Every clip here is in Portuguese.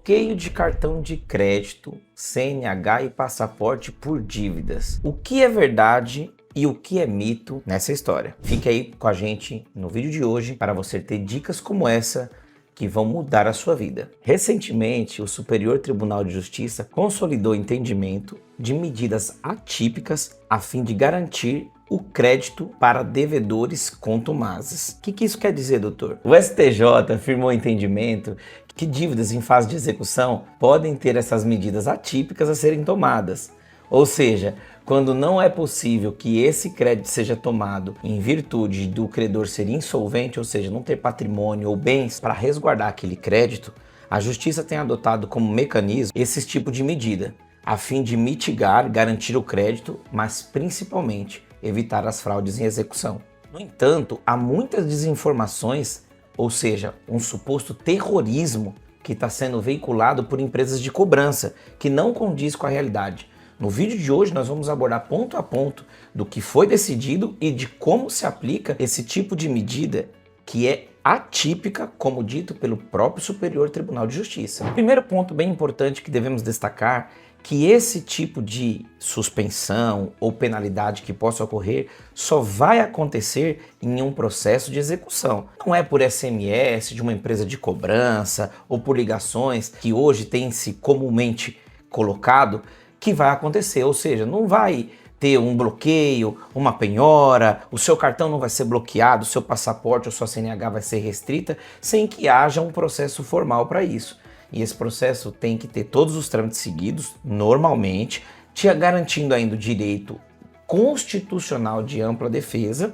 bloqueio de cartão de crédito, CNH e passaporte por dívidas. O que é verdade e o que é mito nessa história? Fique aí com a gente no vídeo de hoje para você ter dicas como essa que vão mudar a sua vida. Recentemente, o Superior Tribunal de Justiça consolidou o entendimento de medidas atípicas a fim de garantir o crédito para devedores contumazes. O que isso quer dizer, doutor? O STJ afirmou o entendimento que dívidas em fase de execução podem ter essas medidas atípicas a serem tomadas. Ou seja, quando não é possível que esse crédito seja tomado em virtude do credor ser insolvente, ou seja, não ter patrimônio ou bens para resguardar aquele crédito, a Justiça tem adotado como mecanismo esse tipo de medida, a fim de mitigar, garantir o crédito, mas principalmente evitar as fraudes em execução. No entanto, há muitas desinformações, ou seja, um suposto terrorismo que está sendo veiculado por empresas de cobrança, que não condiz com a realidade. No vídeo de hoje nós vamos abordar ponto a ponto do que foi decidido e de como se aplica esse tipo de medida que é atípica, como dito pelo próprio Superior Tribunal de Justiça. O primeiro ponto bem importante que devemos destacar que esse tipo de suspensão ou penalidade que possa ocorrer só vai acontecer em um processo de execução. Não é por SMS de uma empresa de cobrança ou por ligações que hoje tem-se comumente colocado que vai acontecer, ou seja, não vai ter um bloqueio, uma penhora, o seu cartão não vai ser bloqueado, o seu passaporte ou sua CNH vai ser restrita sem que haja um processo formal para isso. E esse processo tem que ter todos os trâmites seguidos, normalmente, te garantindo ainda o direito constitucional de ampla defesa,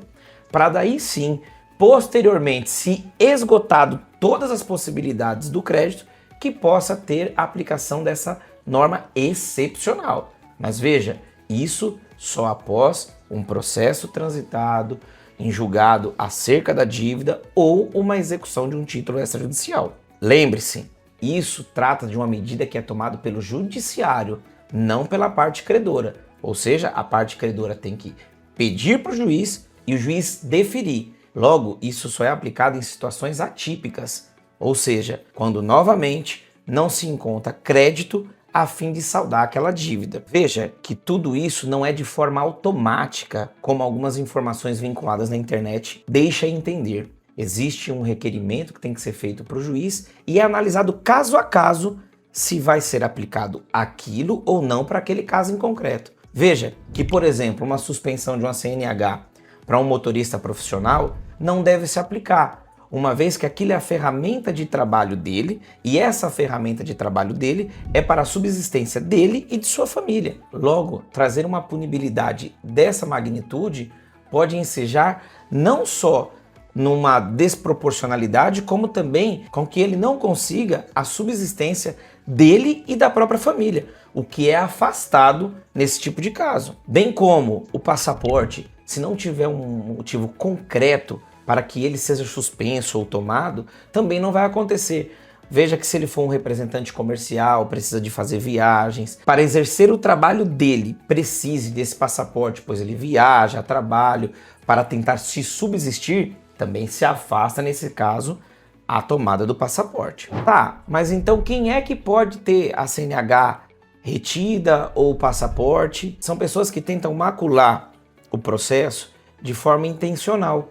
para daí sim, posteriormente, se esgotado todas as possibilidades do crédito, que possa ter a aplicação dessa norma excepcional. Mas veja, isso só após um processo transitado em julgado acerca da dívida ou uma execução de um título extrajudicial. Lembre-se, isso trata de uma medida que é tomada pelo judiciário, não pela parte credora. Ou seja, a parte credora tem que pedir para o juiz e o juiz deferir. Logo, isso só é aplicado em situações atípicas, ou seja, quando novamente não se encontra crédito a fim de saldar aquela dívida. Veja que tudo isso não é de forma automática, como algumas informações vinculadas na internet deixam entender. Existe um requerimento que tem que ser feito para o juiz e é analisado caso a caso se vai ser aplicado aquilo ou não para aquele caso em concreto. Veja que, por exemplo, uma suspensão de uma CNH para um motorista profissional não deve se aplicar, uma vez que aquilo é a ferramenta de trabalho dele e essa ferramenta de trabalho dele é para a subsistência dele e de sua família. Logo, trazer uma punibilidade dessa magnitude pode ensejar não só numa desproporcionalidade, como também com que ele não consiga a subsistência dele e da própria família, o que é afastado nesse tipo de caso. Bem como o passaporte, se não tiver um motivo concreto para que ele seja suspenso ou tomado, também não vai acontecer. Veja que se ele for um representante comercial, precisa de fazer viagens, para exercer o trabalho dele, precise desse passaporte, pois ele viaja a trabalho para tentar se subsistir, também se afasta nesse caso a tomada do passaporte. Tá, mas então quem é que pode ter a CNH retida ou o passaporte? São pessoas que tentam macular o processo de forma intencional,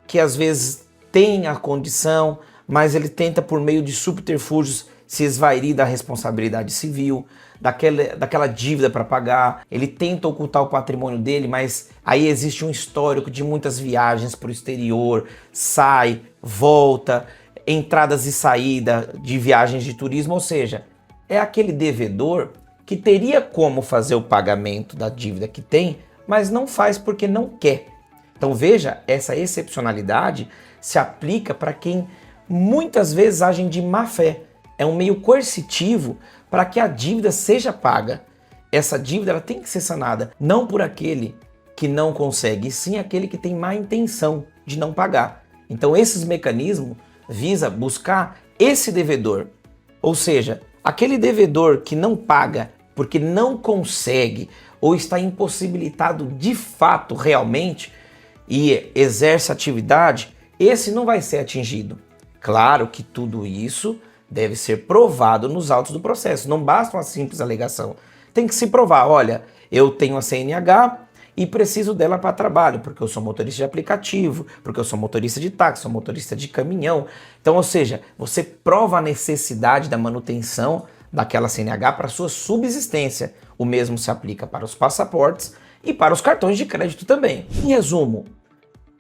que às vezes tem a condição, mas ele tenta por meio de subterfúgios se esvairir da responsabilidade civil, daquela dívida para pagar. Ele tenta ocultar o patrimônio dele, mas aí existe um histórico de muitas viagens para o exterior, sai, volta, entradas e saída de viagens de turismo, ou seja, é aquele devedor que teria como fazer o pagamento da dívida que tem, mas não faz porque não quer. Então veja, essa excepcionalidade se aplica para quem muitas vezes agem de má fé. É um meio coercitivo para que a dívida seja paga. Essa dívida ela tem que ser sanada, não por aquele que não consegue, e sim aquele que tem má intenção de não pagar. Então esses mecanismos visam buscar esse devedor, ou seja, aquele devedor que não paga porque não consegue ou está impossibilitado de fato realmente e exerce atividade, esse não vai ser atingido. Claro que tudo isso deve ser provado nos autos do processo. Não basta uma simples alegação. Tem que se provar, olha, eu tenho a CNH e preciso dela para trabalho, porque eu sou motorista de aplicativo, porque eu sou motorista de táxi, sou motorista de caminhão. Então, ou seja, você prova a necessidade da manutenção daquela CNH para sua subsistência. O mesmo se aplica para os passaportes e para os cartões de crédito também. Em resumo,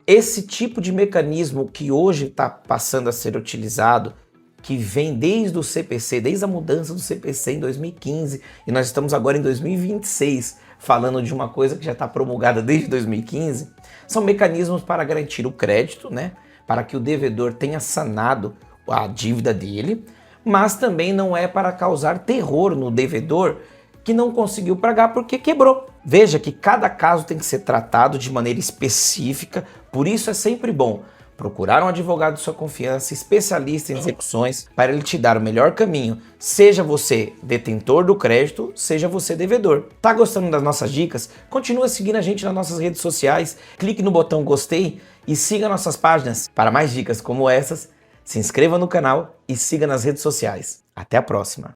esse tipo de mecanismo que hoje está passando a ser utilizado, que vem desde o CPC, desde a mudança do CPC em 2015, e nós estamos agora em 2026, falando de uma coisa que já está promulgada desde 2015, são mecanismos para garantir o crédito, né? Para que o devedor tenha sanado a dívida dele, mas também não é para causar terror no devedor que não conseguiu pagar porque quebrou. Veja que cada caso tem que ser tratado de maneira específica, por isso é sempre bom procurar um advogado de sua confiança, especialista em execuções, para ele te dar o melhor caminho, seja você detentor do crédito, seja você devedor. Tá gostando das nossas dicas? Continua seguindo a gente nas nossas redes sociais, clique no botão gostei e siga nossas páginas. Para mais dicas como essas, se inscreva no canal e siga nas redes sociais. Até a próxima!